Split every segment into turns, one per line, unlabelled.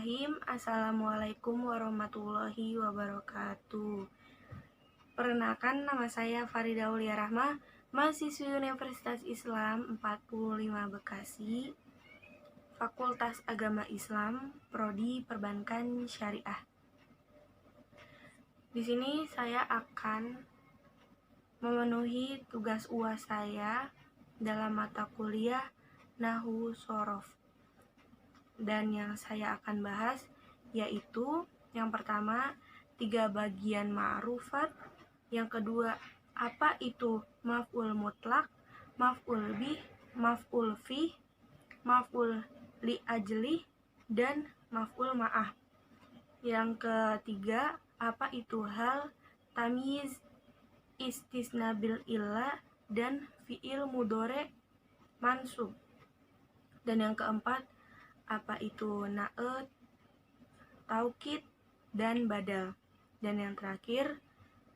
Bismillahirrahmanirrahim. Assalamualaikum warahmatullahi wabarakatuh. Perkenalkan, nama saya Farida Aulia Rahma, mahasiswi Universitas Islam 45 Bekasi, Fakultas Agama Islam, Prodi Perbankan Syariah. Di sini saya akan memenuhi tugas UAS saya dalam mata kuliah Nahwu Shorof. Dan yang saya akan bahas yaitu yang pertama 3 bagian ma'rufat, yang kedua apa itu maf'ul mutlak, maf'ul bih, maf'ul fih, maf'ul li ajlih, dan maf'ul ma'ah. Yang ketiga apa itu hal, tamyiz, istisna bil illah, dan fi'il mudhari' mansub. Dan yang keempat apa itu na'at, taukid, dan badal. Dan yang terakhir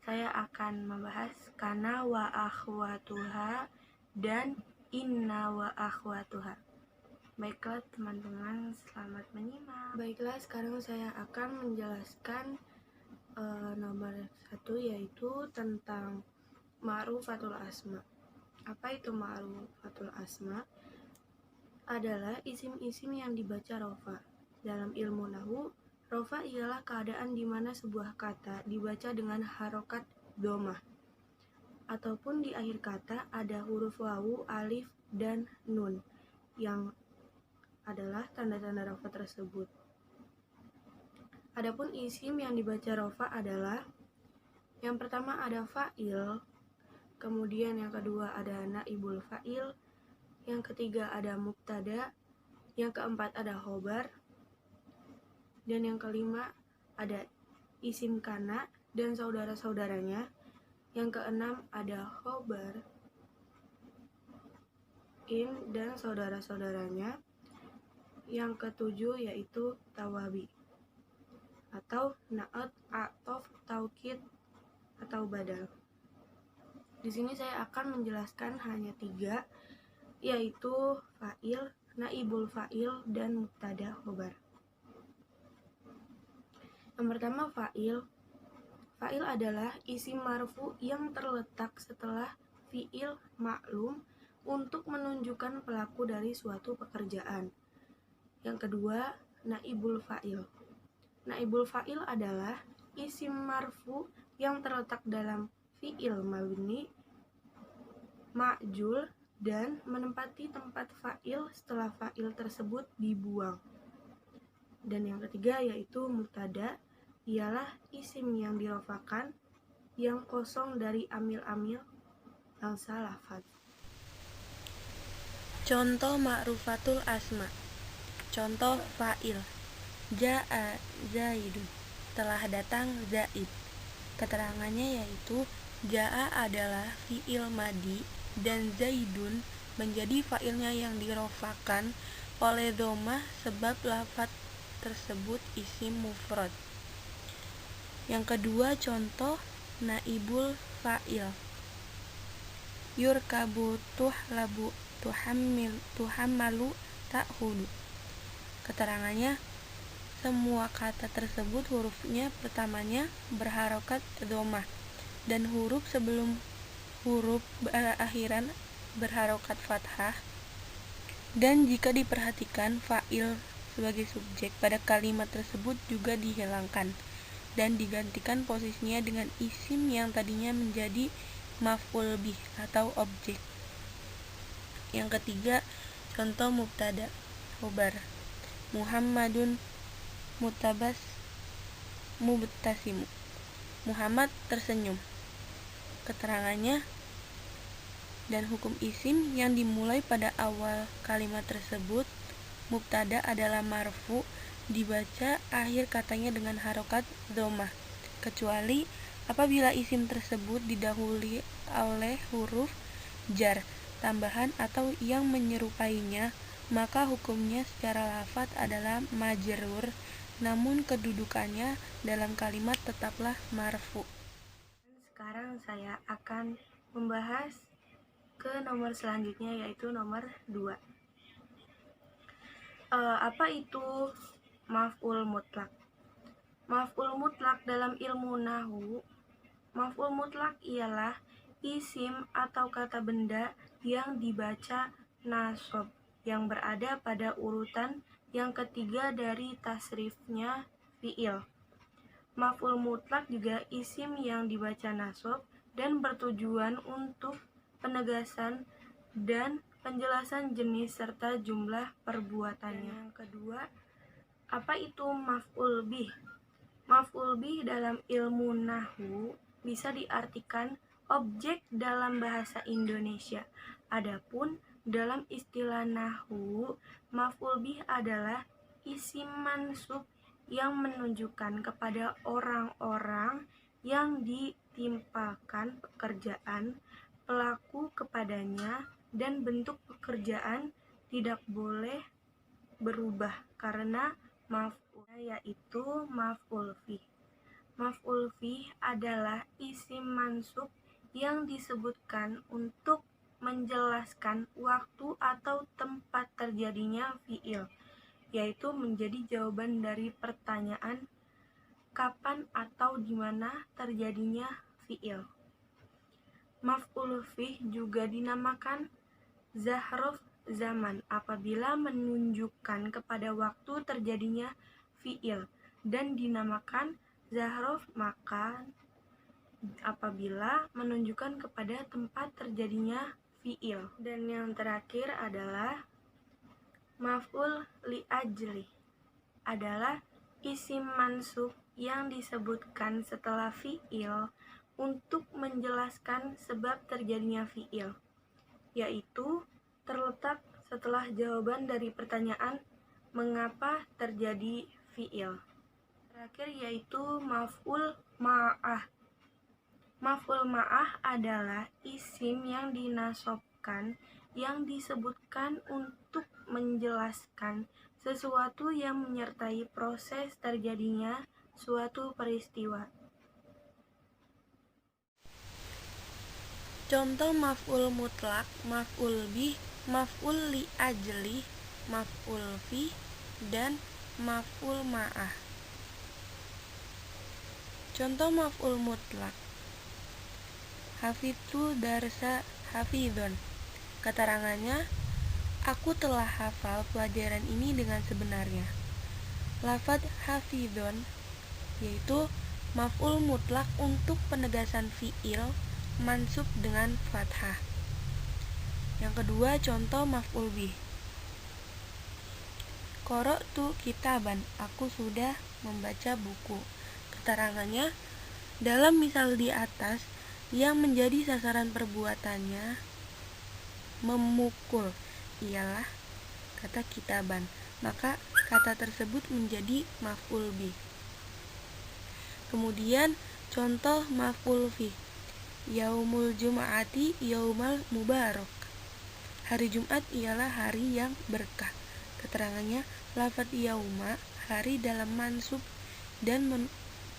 saya akan membahas kana wa akhwatuha dan inna wa akhwatuha. Baiklah teman-teman, selamat menyimak. Baiklah, sekarang saya akan menjelaskan nomor 1, yaitu tentang ma'rufatul asma. Apa itu ma'rufatul asma? Adalah isim-isim yang dibaca rofa. Dalam ilmu nahwu, rofa ialah keadaan di mana sebuah kata dibaca dengan harokat dhammah, ataupun di akhir kata ada huruf wawu, alif, dan nun yang adalah tanda-tanda rofa tersebut. Adapun isim yang dibaca rofa adalah yang pertama ada fa'il, kemudian yang kedua ada naibul fa'il, yang ketiga ada mubtada, yang keempat ada khobar, dan yang kelima ada isim kana dan saudara-saudaranya, yang keenam ada khobar in dan saudara-saudaranya, yang ketujuh yaitu tawabi atau na'at, atof, taukid, atau badal. Di sini saya akan menjelaskan hanya 3, yaitu fa'il, naibul fa'il, dan mubtada khobar. Yang pertama fa'il. Fa'il adalah isim marfu yang terletak setelah fi'il maklum untuk menunjukkan pelaku dari suatu pekerjaan. Yang kedua, naibul fa'il. Naibul fa'il adalah isim marfu yang terletak dalam fi'il mabni, ma'jul, dan menempati tempat fa'il setelah fa'il tersebut dibuang. Dan yang ketiga yaitu mubtada, ialah isim yang dirofakan yang kosong dari amil-amil bangsa lafaz. Contoh ma'rufatul asma. Contoh fa'il, ja'a zaidun, telah datang zaid. Keterangannya yaitu ja'a adalah fi'il madi dan zaidun menjadi fa'ilnya yang dirofakan oleh dhammah sebab lafaz tersebut isim mufrad. Yang kedua contoh naibul fa'il, yurkabu tuhlabu tuhammalu ta'hudu. Keterangannya semua kata tersebut hurufnya pertamanya berharokat dhammah dan huruf sebelum huruf akhiran berharokat fathah, dan jika diperhatikan fa'il sebagai subjek pada kalimat tersebut juga dihilangkan dan digantikan posisinya dengan isim yang tadinya menjadi maf'ul bih atau objek. Yang ketiga contoh mubtada khobar, Muhammadun mubtasimu, Muhammad tersenyum. Keterangannya dan hukum isim yang dimulai pada awal kalimat tersebut, mubtada adalah marfu, dibaca akhir katanya dengan harokat dhammah, kecuali apabila isim tersebut didahului oleh huruf jar tambahan atau yang menyerupainya, maka hukumnya secara lafaz adalah majrur, namun kedudukannya dalam kalimat tetaplah marfu. Sekarang saya akan membahas ke nomor selanjutnya, yaitu nomor 2. Apa itu maf'ul mutlak. Maf'ul mutlak dalam ilmu nahwu, maf'ul mutlak ialah isim atau kata benda yang dibaca nasab yang berada pada urutan yang ketiga dari tasrifnya fi'il. Maf'ul mutlak juga isim yang dibaca nasab dan bertujuan untuk penegasan dan penjelasan jenis serta jumlah perbuatannya. Yang kedua, apa itu maf'ul bih? Maf'ul bih dalam ilmu nahwu bisa diartikan objek dalam bahasa Indonesia. Adapun dalam istilah nahwu, maf'ul bih adalah isim mansub yang menunjukkan kepada orang-orang yang ditimpakan pekerjaan pelaku kepadanya, dan bentuk pekerjaan tidak boleh berubah karena maf'ul, yaitu maf'ul fih. Maf'ul fih adalah isim mansub yang disebutkan untuk menjelaskan waktu atau tempat terjadinya fi'il, yaitu menjadi jawaban dari pertanyaan kapan atau di mana terjadinya fi'il. Maf'ul fih juga dinamakan zahrof zaman apabila menunjukkan kepada waktu terjadinya fi'il, dan dinamakan zahrof makan apabila menunjukkan kepada tempat terjadinya fi'il. Dan yang terakhir adalah maf'ul li ajli, adalah isim mansub yang disebutkan setelah fi'il untuk menjelaskan sebab terjadinya fi'il, yaitu terletak setelah jawaban dari pertanyaan mengapa terjadi fi'il. Terakhir yaitu maf'ul ma'ah. Maf'ul ma'ah adalah isim yang dinasobkan yang disebutkan untuk menjelaskan sesuatu yang menyertai proses terjadinya suatu peristiwa. Contoh maf'ul mutlak, maf'ul bih, maf'ul li ajli, maf'ul fih, dan maf'ul ma'ah. Contoh maf'ul mutlak: hafidtu darsa hafidhon. Keterangannya, aku telah hafal pelajaran ini dengan sebenarnya. Lafaz hafidhon yaitu maf'ul mutlak untuk penegasan fi'il mansub dengan fathah. Yang kedua, contoh maf'ul bih: qara'tu kitaban, aku sudah membaca buku. Keterangannya, dalam misal di atas, yang menjadi sasaran perbuatannya memukul ialah kata kitaban, maka kata tersebut menjadi maf'ul bih. Kemudian contoh maf'ul fih: yaumul jum'ati yaumal mubarak, hari Jumat ialah hari yang berkah. Keterangannya, lafaz yauma hari dalam mansub dan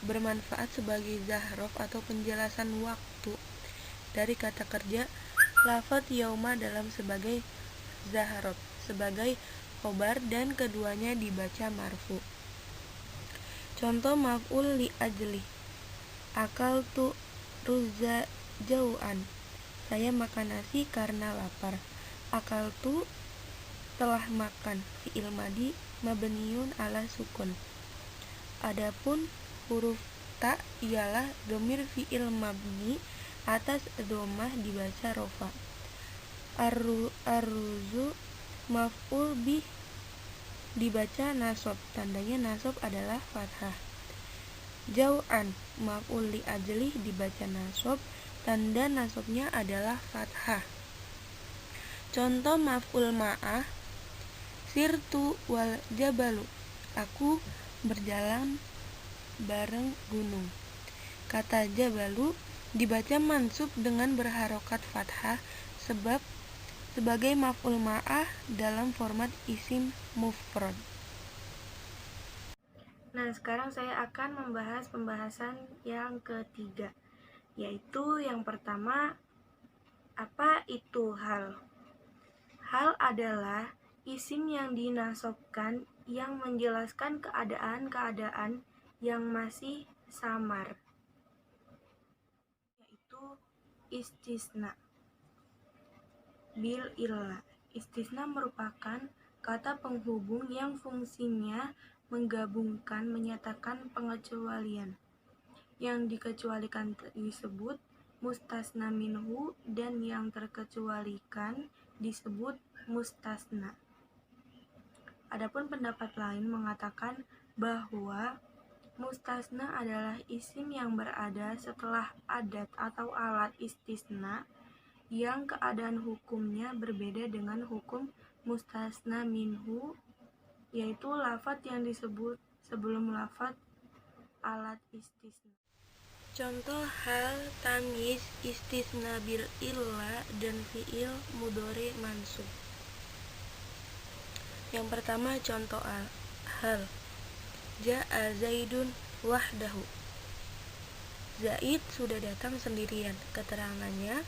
bermanfaat sebagai zahrof atau penjelasan waktu dari kata kerja lafaz yauma dalam sebagai zahrof sebagai khobar, dan keduanya dibaca marfu. Contoh maf'ul li ajli: akaltu ruzza jau'an, saya makan nasi karena lapar. Akaltu telah makan, fi'il madi mabniun ala sukun. Adapun huruf ta ialah dhamir fi'il mabni atas dhammah dibaca rofa. Arruzu maf'ul bih dibaca nasab, tandanya nasab adalah fathah. Jau'an maf'ul li ajli dibaca nasab, tanda nasabnya adalah fathah. Contoh maf'ul ma'ah: sirtu wal jabalu, aku berjalan bareng gunung. Kata jabalu dibaca mansub dengan berharokat fathah sebab sebagai maf'ul ma'ah dalam format isim mufrad. Nah, sekarang saya akan membahas pembahasan yang ketiga, yaitu yang pertama, apa itu hal? Hal adalah isim yang dinasobkan yang menjelaskan keadaan-keadaan yang masih samar, yaitu istisna. Bil illah. Istisna merupakan kata penghubung yang fungsinya menggabungkan, menyatakan pengecualian. Yang dikecualikan disebut mustasna minhu dan yang terkecualikan disebut mustasna. Adapun pendapat lain mengatakan bahwa mustasna adalah isim yang berada setelah adat atau alat istisna yang keadaan hukumnya berbeda dengan hukum mustasna minhu, yaitu lafadz yang disebut sebelum lafadz alat istisna. Contoh hal tamyiz istisna bil illah dan fi'il mudhari mansub. Yang pertama contoh hal. Ja'a Zaidun wahdahu. Zaid sudah datang sendirian. Keterangannya,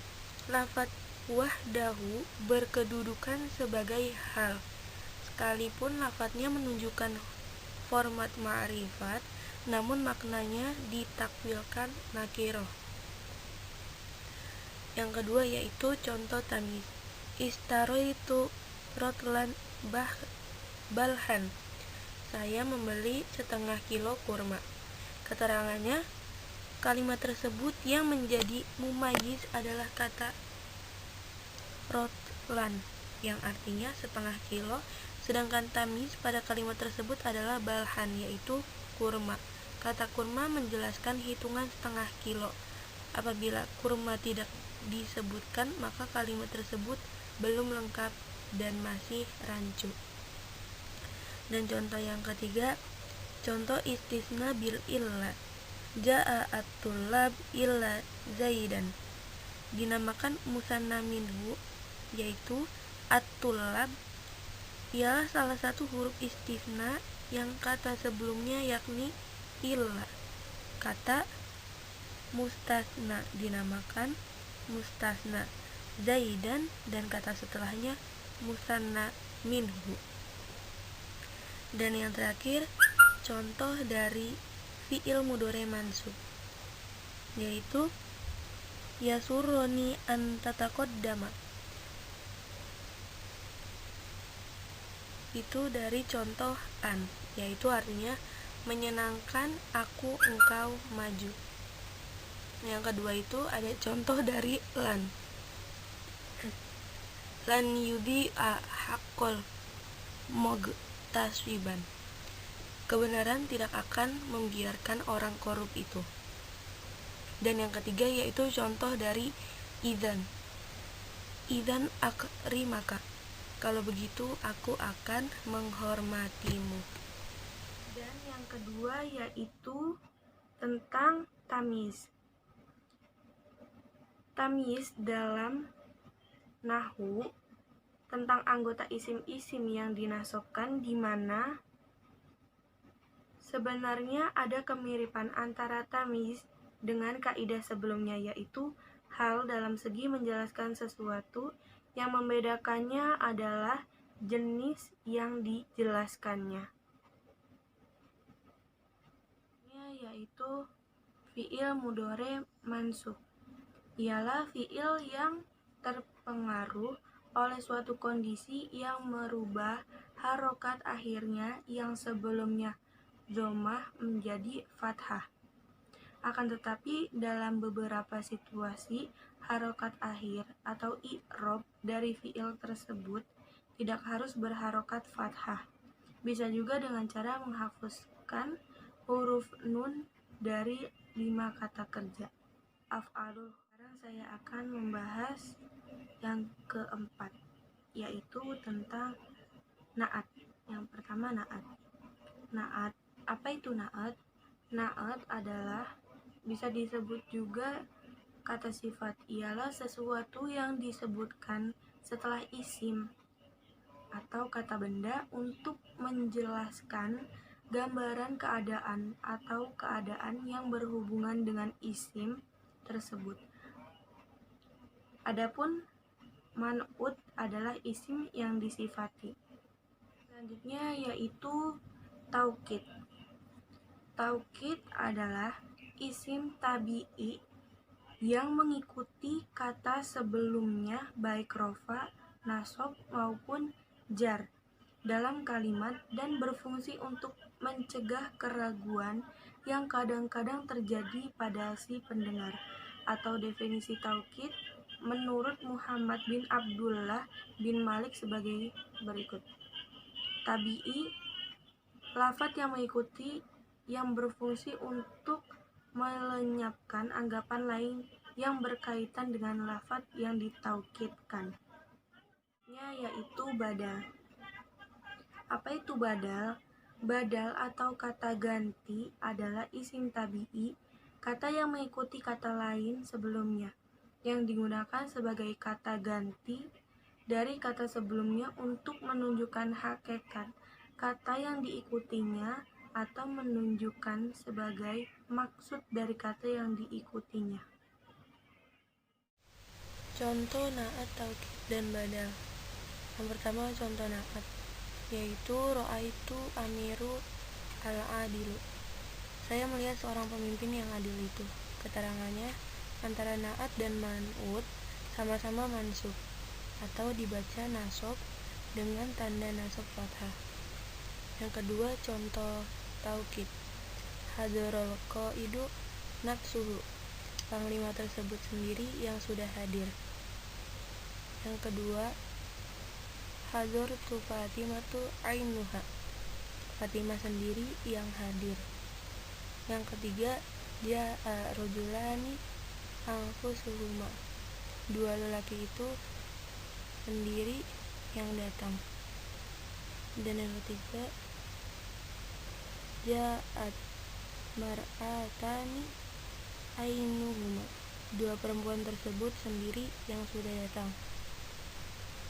lafadz wahdahu berkedudukan sebagai hal, sekalipun lafadznya menunjukkan format ma'rifat, namun maknanya ditakwilkan nakiroh. Yang kedua yaitu contoh tamyiz. Istaroitu rotlan balhan. Saya membeli setengah kilo kurma. Keterangannya, kalimat tersebut yang menjadi mumayyiz adalah kata rotlan yang artinya setengah kilo, sedangkan tamyiz pada kalimat tersebut adalah balhan, yaitu kurma. Kata kurma menjelaskan hitungan setengah kilo. Apabila kurma tidak disebutkan, maka kalimat tersebut belum lengkap dan masih rancu. Dan contoh yang ketiga, contoh istisna bil illah. Ja'a at-tullab illa Zaidan. Dinamakan musanna minhu, yaitu at-tullab ialah salah satu huruf istisna yang kata sebelumnya yakni illa. Kata mustasna dinamakan mustasna Zaidan dan kata setelahnya musanna minhu. Dan yang terakhir, contoh dari fi'il mudhari mansub, yaitu yasurroni an tataqaddama. Itu dari contoh an, yaitu artinya menyenangkan aku engkau maju. Yang kedua itu ada contoh dari lan. Lan yudhi'a haqqal taswiban. Kebenaran tidak akan membiarkan orang korup itu. Dan yang ketiga yaitu contoh dari idzan. Idzan akrimaka. Kalau begitu aku akan menghormatimu. Dan yang kedua yaitu tentang tamyiz. Tamyiz dalam nahwu tentang anggota isim-isim yang dinasobkan, di mana sebenarnya ada kemiripan antara tamyiz dengan kaidah sebelumnya, yaitu hal dalam segi menjelaskan sesuatu, yang membedakannya adalah jenis yang dijelaskannya, yaitu fi'il mudhari mansub. Ialah fi'il yang terpengaruh oleh suatu kondisi yang merubah harokat akhirnya yang sebelumnya dhammah menjadi fathah. Akan tetapi dalam beberapa situasi, harokat akhir atau i'rob dari fi'il tersebut tidak harus berharokat fathah. Bisa juga dengan cara menghapuskan huruf nun dari 5 kata kerja af'alul. Sekarang saya akan membahas yang keempat, yaitu tentang na'at. Yang pertama na'at. Na'at, apa itu na'at? Na'at adalah bisa disebut juga kata sifat, ialah sesuatu yang disebutkan setelah isim atau kata benda untuk menjelaskan gambaran keadaan atau keadaan yang berhubungan dengan isim tersebut. Adapun man'ut adalah isim yang disifati. Bisa Selanjutnya yaitu taukid. Taukid adalah isim tabi'i yang mengikuti kata sebelumnya baik rofa, nasab maupun jar dalam kalimat dan berfungsi untuk mencegah keraguan yang kadang-kadang terjadi pada si pendengar. Atau definisi taukid menurut Muhammad bin Abdullah bin Malik sebagai berikut. Tabi'i, lafadz yang mengikuti yang berfungsi untuk melenyapkan anggapan lain yang berkaitan dengan lafadz yang ditaukidkan, yaitu badal. Apa itu badal? Badal atau kata ganti adalah isim tabi'i, kata yang mengikuti kata lain sebelumnya, yang digunakan sebagai kata ganti dari kata sebelumnya untuk menunjukkan hakikat kata yang diikutinya atau menunjukkan sebagai maksud dari kata yang diikutinya.
Contoh na'at, taukid, dan badal. Yang pertama contoh na'at, yaitu ro'aitu amiru al-adilu. Saya melihat seorang pemimpin yang adil itu. Keterangannya, antara na'at dan man'ut sama-sama mansub, atau dibaca nasab dengan tanda nasab fathah. Yang kedua contoh taukid, hadarul qaidu nafsuhu, panglima tersebut sendiri yang sudah hadir. Yang kedua, hadartu Fatimatu ainuha, Fatimah sendiri yang hadir. Yang ketiga, ja'a rajulani anfusuhuma, dua lelaki itu sendiri yang datang. Dan yang ketiga, ja'at mar'atani ainuhuma, dua perempuan tersebut sendiri yang sudah datang.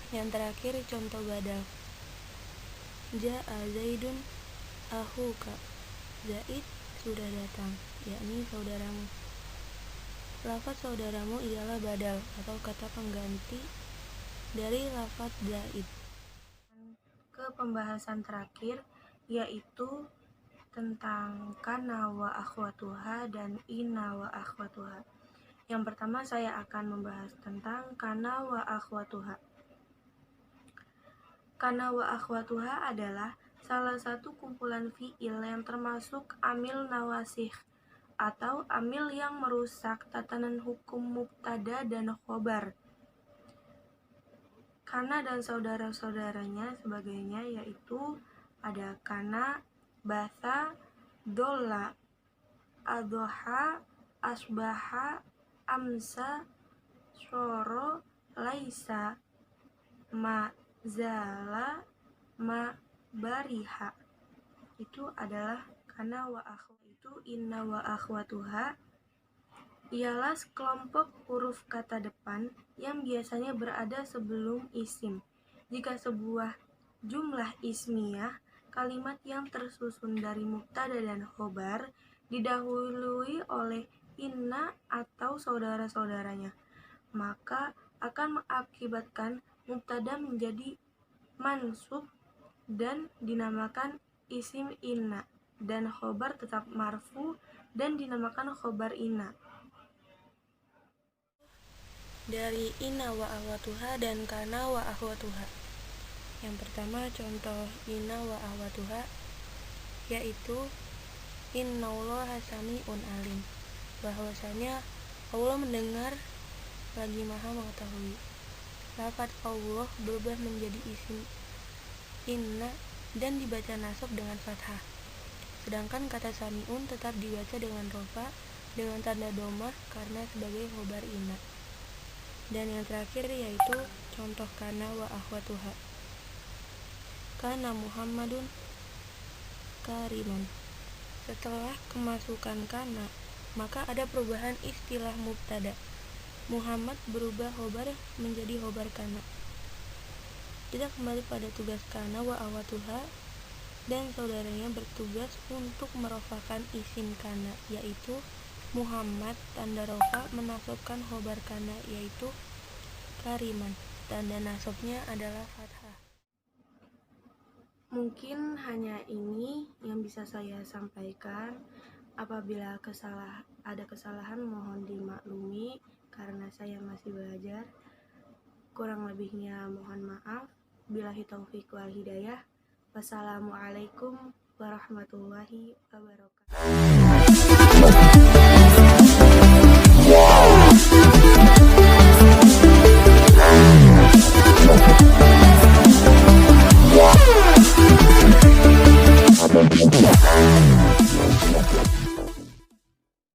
Yang terakhir contoh badal, ja'a zaidun ahuka, Zaid sudah datang, yakni saudaramu. Lafaz saudaramu ialah badal atau kata pengganti dari lafaz zaid.
Ke pembahasan terakhir yaitu tentang kana wa akhwatuha dan inna wa akhwatuha. Yang pertama saya akan membahas tentang kana wa akhwatuha. Kana wa akhwatuha adalah salah satu kumpulan fi'il yang termasuk amil nawasih atau amil yang merusak tatanan hukum mubtada dan khobar. Kana dan saudara-saudaranya sebagainya yaitu ada kana, batha, dolla, adhoha, asbaha, amsa, syoro, laisa, ma, zala, ma, bariha. Itu adalah kana wa akhwatuha. Itu inna wa akhwatuha ialah sekelompok huruf kata depan yang biasanya berada sebelum isim. Jika sebuah jumlah ismiyah, kalimat yang tersusun dari mubtada dan khobar didahului oleh inna atau saudara-saudaranya, maka akan mengakibatkan mubtada menjadi mansub dan dinamakan isim inna, dan khobar tetap marfu dan dinamakan khobar inna.
Dari inna wa akhwatuha dan kana wa akhwatuha. Yang pertama contoh inna wa akhwatuha yaitu innallaha sami'un alim, bahwasanya Allah mendengar lagi maha mengetahui. Lafaz Allah berubah menjadi isim inna dan dibaca nasab dengan fathah, sedangkan kata sami'un tetap dibaca dengan rofa dengan tanda domah karena sebagai khobar inna. Dan yang terakhir yaitu contoh kana wa akhwatuha, kana Muhammadun kariman. Setelah kemasukan kana, maka ada perubahan istilah mubtada. Muhammad berubah khobar menjadi khobar kana. Kita kembali pada tugas kana wa akhwatuha, dan saudaranya bertugas untuk merofakan isim kana, yaitu Muhammad, tanda rofa menasabkan khobar kana yaitu kariman, tanda nasabnya adalah fathah.
Mungkin hanya ini yang bisa saya sampaikan. Apabila ada kesalahan mohon dimaklumi karena saya masih belajar. Kurang lebihnya mohon maaf. Billahi taufiq wal hidayah. Wassalamualaikum warahmatullahi wabarakatuh.